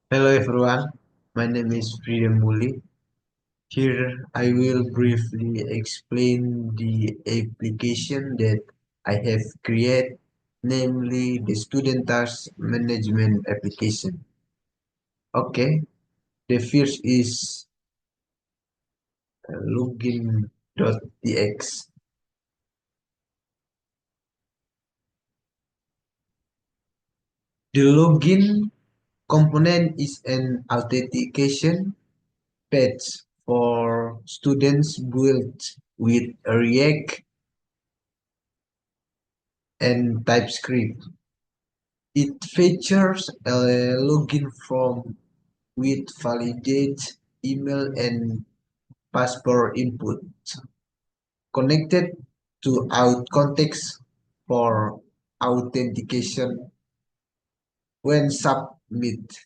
Hello everyone, my name is Freedom Muli. Here I will briefly explain the application that I have created, namely the Student Task Management application. Okay, the first is login.tx. The login component is an authentication page for students built with React and TypeScript. It features a login form with validate email and password input connected to OutContext for authentication when submit.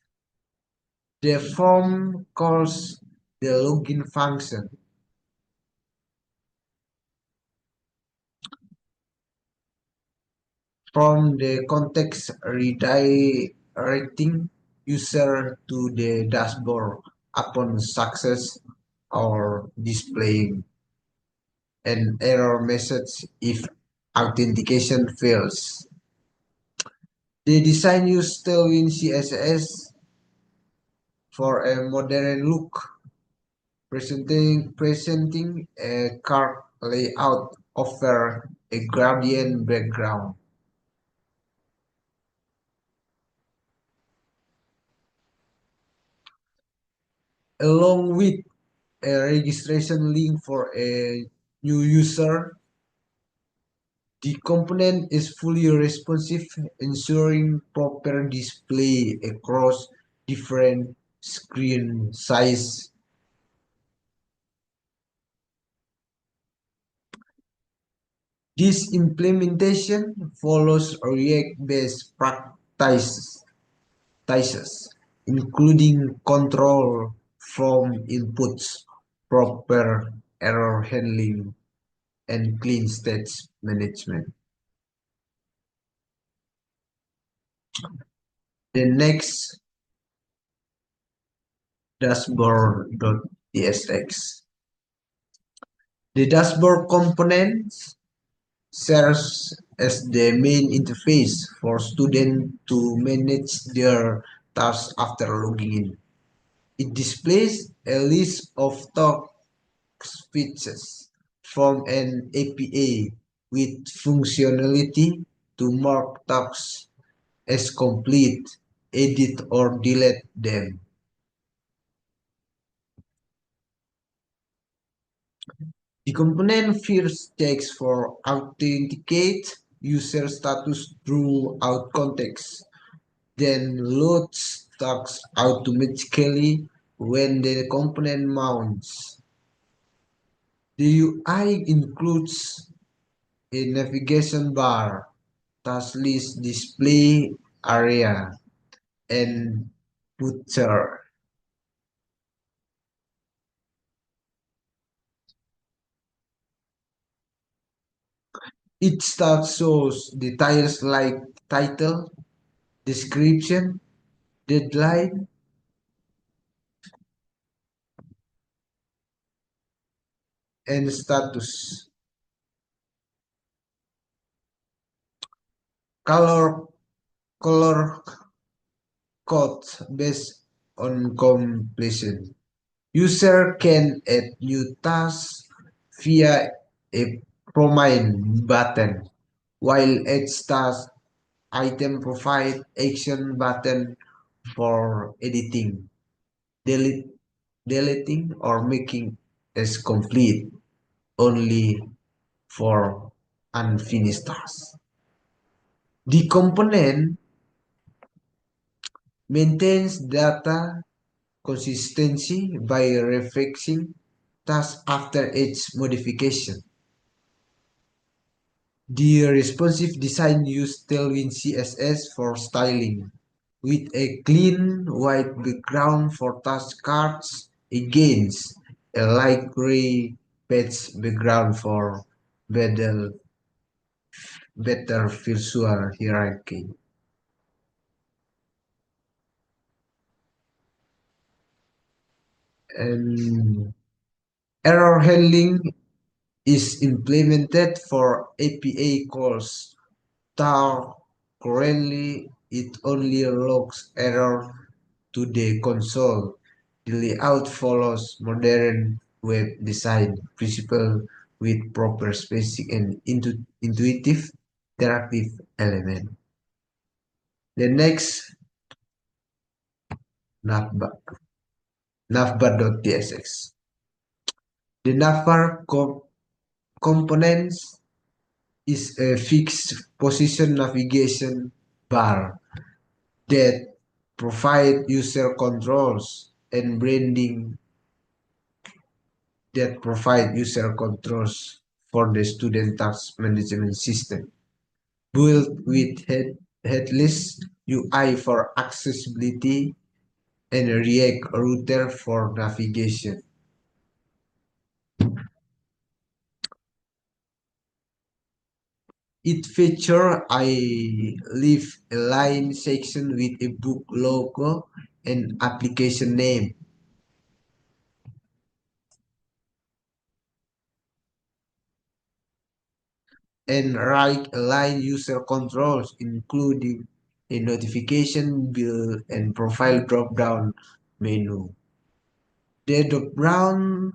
The form calls the login function from the context redirecting user to the dashboard upon success or displaying an error message if authentication fails. The design used Tailwind CSS for a modern look, presenting a card layout over a gradient background, along with a registration link for a new user. The component is fully responsive, ensuring proper display across different screen sizes. This implementation follows React-based practices, including control from inputs, proper error handling, and clean state management. The next dashboard.tsx. The dashboard component serves as the main interface for students to manage their tasks after logging in. It displays a list of task features from an API with functionality to mark tasks as complete, edit or delete them. The component first checks for authenticate user status through out context, then loads tasks automatically when the component mounts. The UI includes a navigation bar, task list display area, and footer. Each task shows details like title, description, deadline, and status. Color color code based on completion. User can add new tasks via a Promine button, while Add Task item provide action button for editing, delete, deleting, or making as complete only for unfinished tasks. The component maintains data consistency by refixing tasks after each modification. The responsive design used Tailwind CSS for styling, with a clean white background for task cards against a light gray patch background for better, better visual hierarchy. And error handling is implemented for API calls. Tar currently it only logs error to the console. The layout follows modern web design principle with proper spacing and intuitive interactive element. The next navbar, navbar.tsx. The navbar components is a fixed position navigation bar that provide user controls and branding that provide user controls for the student task management system. Built with headless UI for accessibility and a React router for navigation. It features a leave align section with a book logo and application name. And right align user controls, including a notification build and profile drop-down menu. The drop-down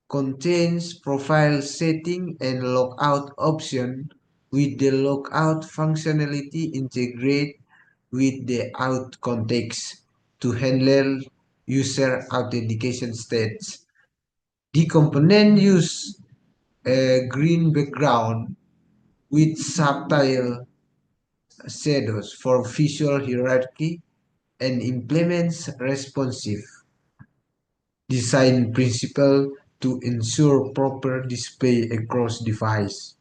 contains profile setting and logout option with the logout functionality integrate with the out context to handle user authentication states. The component use a green background with subtle shadows for visual hierarchy and implements responsive design principle to ensure proper display across device.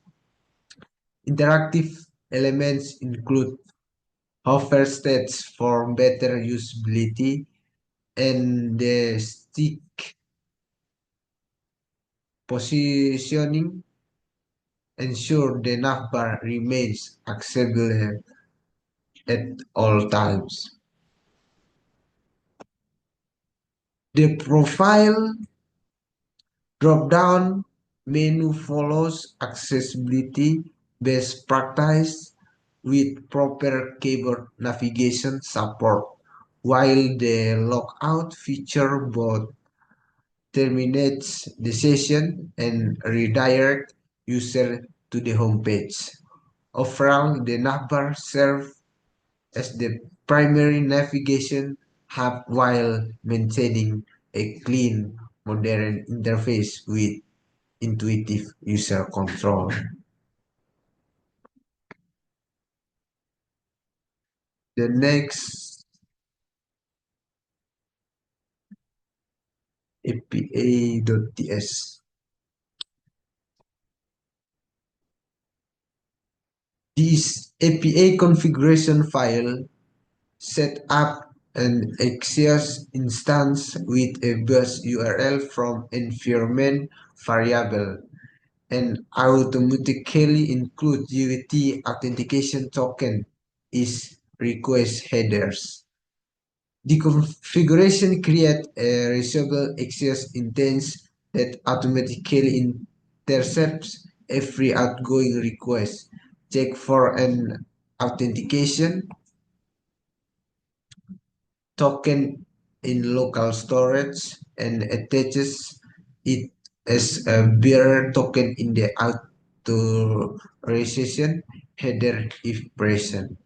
Interactive elements include hover states for better usability and the stick positioning ensure the navbar remains accessible at all times. The profile drop-down menu follows accessibility best practice with proper keyboard navigation support, while the logout feature both terminates the session and redirect user to the home page. Overall, the navbar serves as the primary navigation hub while maintaining a clean, modern interface with intuitive user control. The next APA.ts. This APA configuration file set up an Axios instance with a bus URL from environment variable and automatically include UAT authentication token is request headers. The configuration creates a reusable Axios instance that automatically intercepts every outgoing request, check for an authentication token in local storage, and attaches it as a bearer token in the authorization header if present.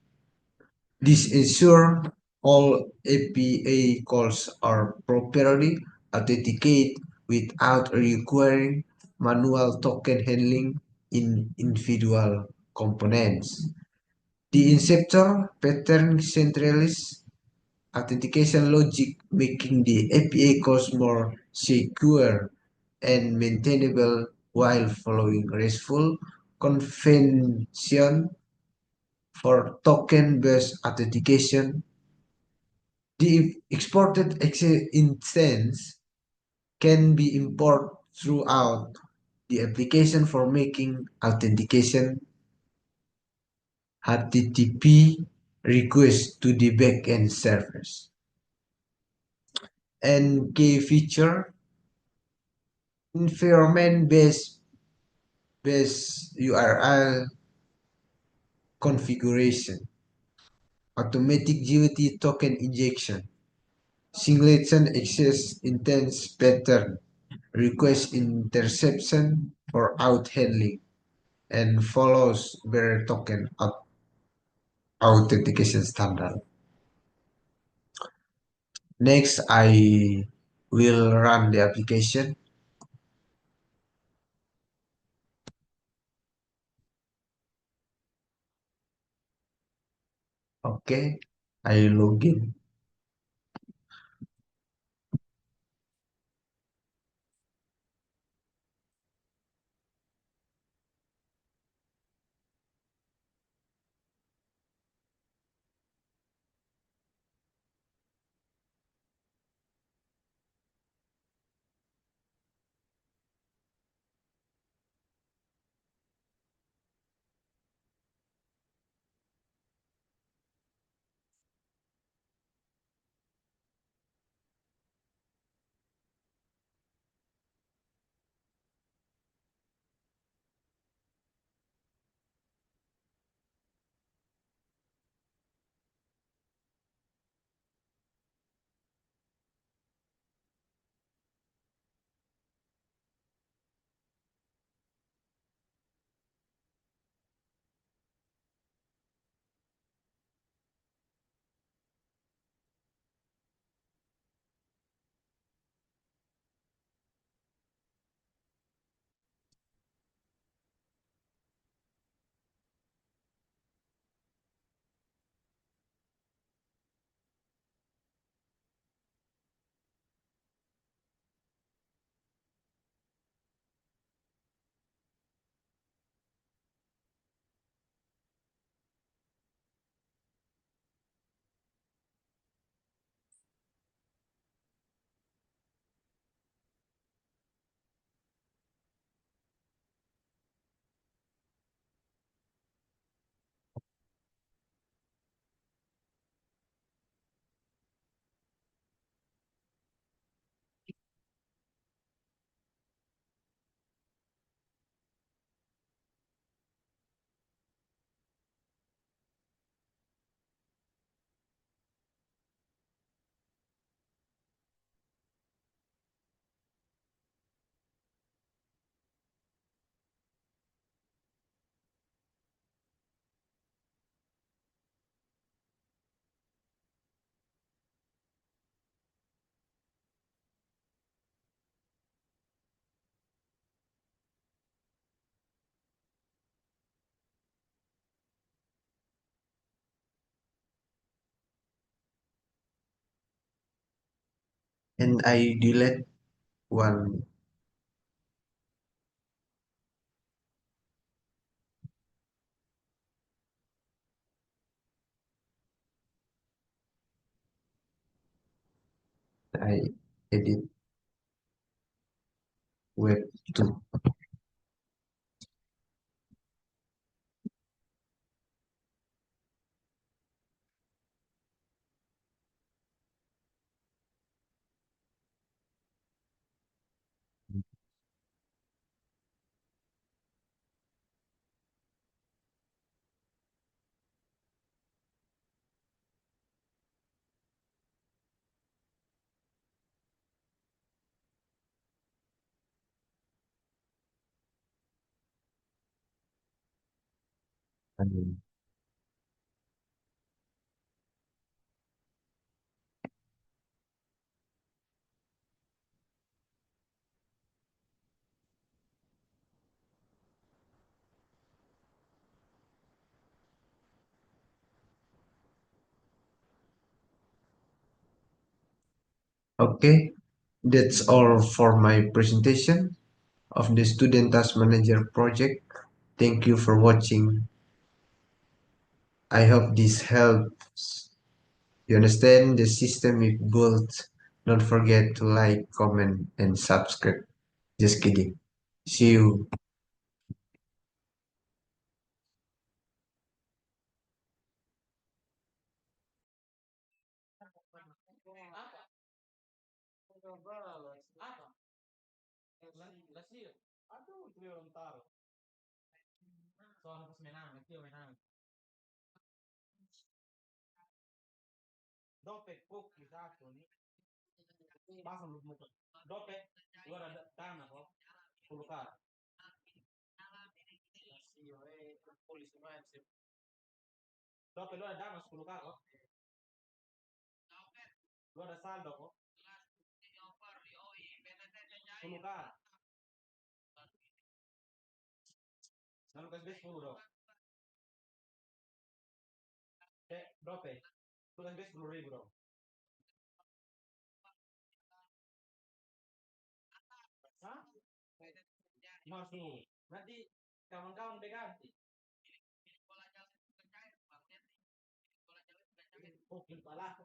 This ensures all APA calls are properly authenticated without requiring manual token handling in individual components. The inceptor pattern centralizes authentication logic, making the APA calls more secure and maintainable while following RESTful convention for token-based authentication. The exported instance can be imported throughout the application for making authentication HTTP requests to the backend servers. And key feature, environment based URL configuration, automatic GOT token injection, singleton access intense pattern, request interception for out handling, and follows bearer token authentication standard. Next, I will run the application. Okay, I log in. And I delete one. I edit web 2. Okay, that's all for my presentation of the Student Task Manager project. Thank you for watching. I hope this helps you understand the system we built. Don't forget to like, comment, and subscribe. Just kidding. See you. Apa? Lasir. Aduh, itu yang taruh. Soalnya pas menang, itu yang menang. Dope, cookie, satu nih. Pasang lu muka. Dope, lu ada tanah kok. 10K. Lasir, polisi main sih. Dope, lu ada dana 10K kok. Lu ada saldo kok. 10K. Lalu kasih 10 dong. Dope. Lu kasih 10.000 dong. Hah? Masuk. Nanti kawan-kawan ganti. Oh, pala.